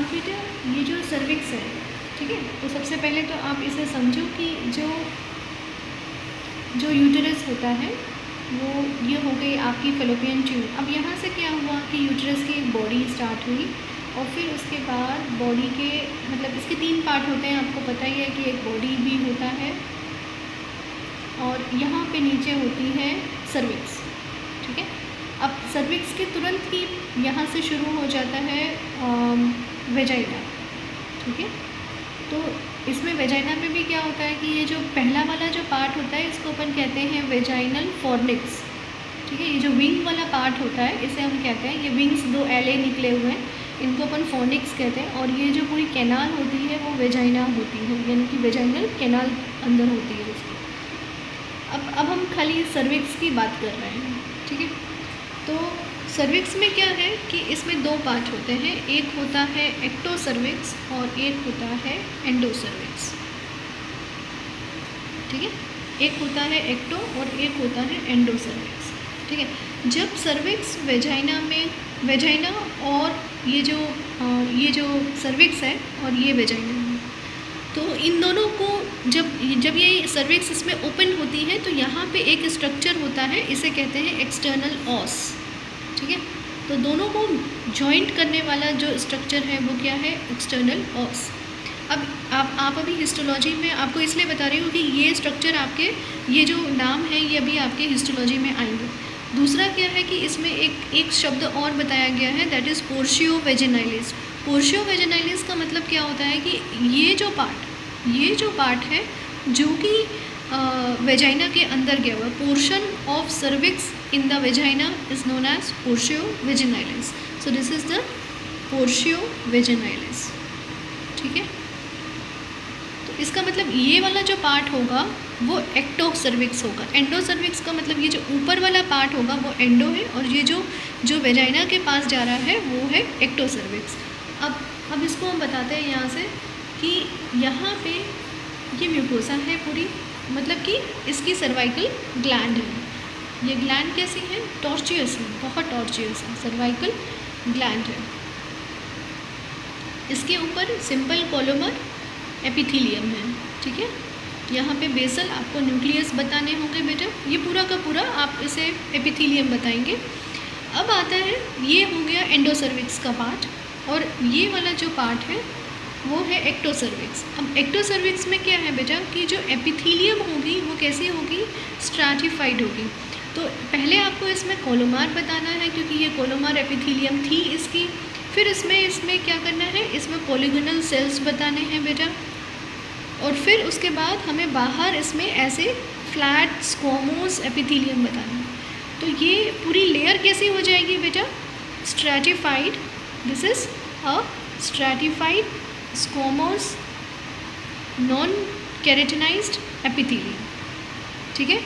अब बेटा ये जो सर्विक्स है, ठीक है, तो सबसे पहले तो आप इसे समझो कि जो यूटेरस होता है वो ये हो गई आपकी फेलोपियन ट्यूब। अब यहाँ से क्या हुआ कि यूटेरस की एक बॉडी स्टार्ट हुई और फिर उसके बाद बॉडी के मतलब इसके 3 पार्ट होते हैं, आपको पता ही है कि एक बॉडी भी होता है और यहाँ पे नीचे होती है सर्विक्स, ठीक है। अब सर्विक्स के तुरंत ही यहाँ से शुरू हो जाता है वेजाइना, ठीक है। तो इसमें वेजाइना में भी क्या होता है कि ये जो पहला वाला जो पार्ट होता है इसको अपन कहते हैं वेजाइनल फॉर्निक्स, ठीक है। ये जो विंग वाला पार्ट होता है इसे हम कहते हैं, ये विंग्स 2 एले निकले हुए हैं, इनको अपन फोनिक्स कहते हैं। और ये जो पूरी कैनाल होती है वो वेजाइना होती है, यानी कि वेजाइनल कैनाल अंदर होती है उसकी। अब हम खाली सर्विक्स की बात कर रहे हैं, ठीक है। तो सर्विक्स में क्या है कि इसमें 2 पार्ट होते हैं, एक होता है एक्टो सर्विक्स और एक होता है एंडो सर्विक्स, ठीक है। एक होता है एक्टो और एक होता है एंडो सर्विक्स, ठीक है। जब सर्विक्स वेजाइना और ये जो सर्विक्स है और ये वेजाइना है, तो इन दोनों को जब ये सर्विक्स इसमें ओपन होती है तो यहाँ पे एक स्ट्रक्चर होता है, इसे कहते हैं एक्सटर्नल ऑस, ठीक है। तो दोनों को जॉइंट करने वाला जो स्ट्रक्चर है वो क्या है, एक्सटर्नल ऑस। अब आप अभी हिस्टोलॉजी में आपको इसलिए बता रही हूँ कि ये स्ट्रक्चर आपके ये जो नाम है ये अभी आपके हिस्टोलॉजी में आएंगे। दूसरा क्या है कि इसमें एक शब्द और बताया गया है, दैट इज़ पोर्शियो वेजिनाइलिस। पोर्शियो वेजिनाइलिस का मतलब क्या होता है कि ये जो पार्ट है जो कि वेजाइना के अंदर गया हुआ, portion of cervix in the vagina is known as portio vaginalis. So this is the portio vaginalis, ठीक है। तो इसका मतलब ये वाला जो पार्ट होगा वो एक्टो सर्विक्स होगा। एंडो सर्विक्स का मतलब ये जो ऊपर वाला पार्ट होगा वो एंडो है और ये जो वेजाइना के पास जा रहा है वो है एक्टो सर्विक्स। अब इसको हम बताते हैं यहाँ से कि यहाँ पे ये म्यूकोसा है पूरी, मतलब कि इसकी सर्वाइकल ग्लैंड है। ये ग्लैंड कैसी है, टॉर्चियस है, बहुत टॉर्चियस है, सर्वाइकल ग्लैंड है। इसके ऊपर सिंपल कोलोमर एपिथेलियम है, ठीक है। यहाँ पे बेसल आपको न्यूक्लियस बताने होंगे बेटा, ये पूरा का पूरा आप इसे एपिथेलियम बताएंगे। अब आता है, ये हो गया एंडोसर्विक्स का पार्ट और ये वाला जो पार्ट है वो है एक्टोसर्विक्स। अब एक्टोसर्विक्स में क्या है बेटा कि जो एपिथेलियम होगी वो कैसी होगी, स्ट्रैटिफाइड होगी। तो पहले आपको इसमें कोलोमार बताना है क्योंकि ये कोलोमार एपिथेलियम थी इसकी। फिर इसमें क्या करना है, इसमें पॉलीगोनल सेल्स बताने हैं बेटा। और फिर उसके बाद हमें बाहर इसमें ऐसे फ्लैट स्क्वामोस एपिथेलियम बताना है। तो ये पूरी लेयर कैसी हो जाएगी बेटा, stratified. This is a stratified squamous non keratinized epithelium, ठीक है।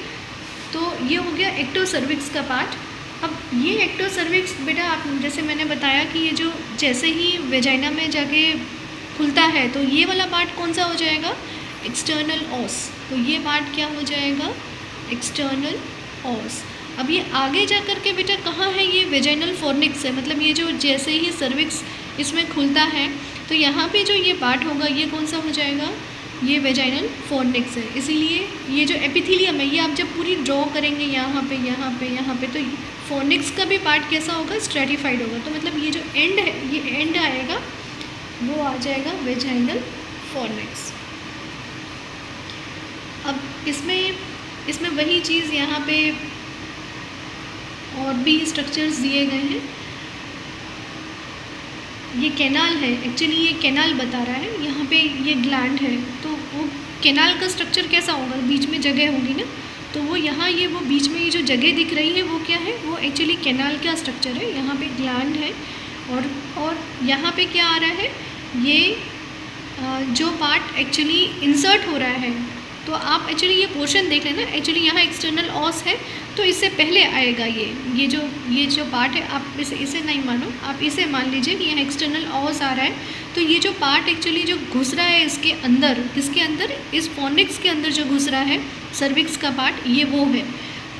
तो ये हो गया एक्टोसर्विक्स का पार्ट। अब ये एक्टोसर्विक्स बेटा आप जैसे मैंने बताया कि ये जो जैसे ही वेजाइना में जाके खुलता है तो ये वाला पार्ट कौन सा हो जाएगा, एक्सटर्नल ऑस। तो ये पार्ट क्या हो जाएगा, एक्सटर्नल ऑस। अब ये आगे जा कर के बेटा कहाँ है, ये वेजाइनल फॉर्निक्स है, मतलब ये जो जैसे ही सर्विक्स इसमें खुलता है तो यहाँ पे जो ये पार्ट होगा ये कौन सा हो जाएगा, ये वेजाइनल फॉर्निक्स है। इसीलिए ये जो एपिथेलियम है ये आप जब पूरी ड्रॉ करेंगे यहाँ पे तो फॉर्निक्स का भी पार्ट कैसा होगा, स्ट्रैटिफाइड होगा। तो मतलब ये जो एंड है, ये एंड आएगा वो आ जाएगा वेजाइनल फॉर्निक्स। अब इसमें वही चीज़ यहाँ पे और भी स्ट्रक्चर्स दिए गए हैं। ये कैनाल है, एक्चुअली ये कैनाल बता रहा है, यहाँ पे ये ग्लैंड है। तो वो कैनाल का स्ट्रक्चर कैसा होगा, बीच में जगह होगी ना, तो वो यहाँ ये वो बीच में ये जो जगह दिख रही है वो क्या है, वो एक्चुअली कैनाल का स्ट्रक्चर है। यहाँ पे ग्लैंड है और यहाँ पे क्या आ रहा है, ये जो पार्ट एक्चुअली इंसर्ट हो रहा है, तो आप एक्चुअली ये पोर्शन देख लेना। एक्चुअली यहाँ एक्सटर्नल ऑस है तो इससे पहले आएगा ये जो पार्ट है, आप इसे नहीं मानो, आप इसे मान लीजिए कि यहाँ एक्सटर्नल ऑस आ रहा है। तो ये जो पार्ट एक्चुअली जो घुस रहा है इसके अंदर, किसके अंदर, इस फॉर्निक्स के अंदर जो घुस रहा है सर्विक्स का पार्ट, ये वो है।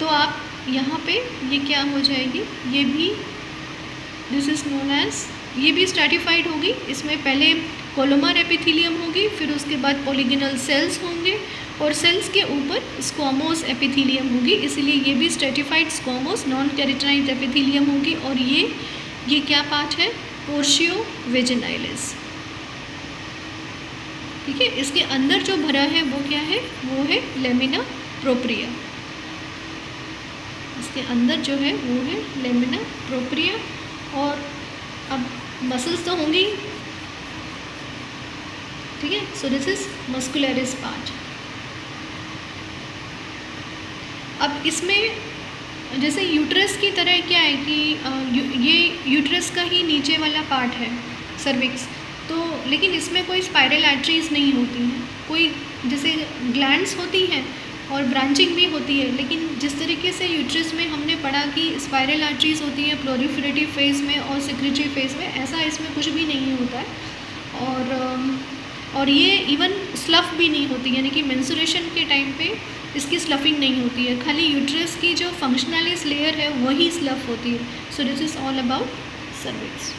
तो आप यहाँ पे ये क्या हो जाएगी, ये भी दिस इज़ नोन एज ये भी स्ट्रैटिफाइड होगी। इसमें पहले कोलोमर एपिथीलियम होगी, फिर उसके बाद पॉलीगोनल सेल्स होंगे और सेल्स के ऊपर स्क्वामोस एपिथीलियम होगी, इसीलिए ये भी stratified squamous non keratinised epithelium होगी। और ये क्या पार्ट है? पोर्शियो वेजिनाइलिस। ठीक है, इसके अंदर जो भरा है वो क्या है? वो है लेमिना प्रोप्रिया। इसके अंदर जो है वो है लेमिना प्रोप्रिया। और अब मसल्स तो होंगी, ठीक है। सो दिस इज मस्कुलरिस पार्ट। अब इसमें जैसे यूट्रस की तरह क्या है कि ये यूट्रस का ही नीचे वाला पार्ट है सर्विक्स, तो लेकिन इसमें कोई स्पाइरल आर्टरीज नहीं होती हैं, कोई जैसे ग्लैंड्स होती हैं और ब्रांचिंग भी होती है, लेकिन जिस तरीके से यूट्रस में हमने पढ़ा कि स्पाइरल आर्टरीज होती हैं प्रोलिफरेटिव फेज़ में और सेक्रेटरी फेज़ में, ऐसा इसमें कुछ भी नहीं होता है। और ये इवन स्लफ भी नहीं होती, यानी कि मेंस्ट्रुएशन के टाइम पे इसकी स्लफिंग नहीं होती है, खाली यूट्रस की जो फंक्शनलिस लेयर है वही स्लफ होती है। So this is all about cervix.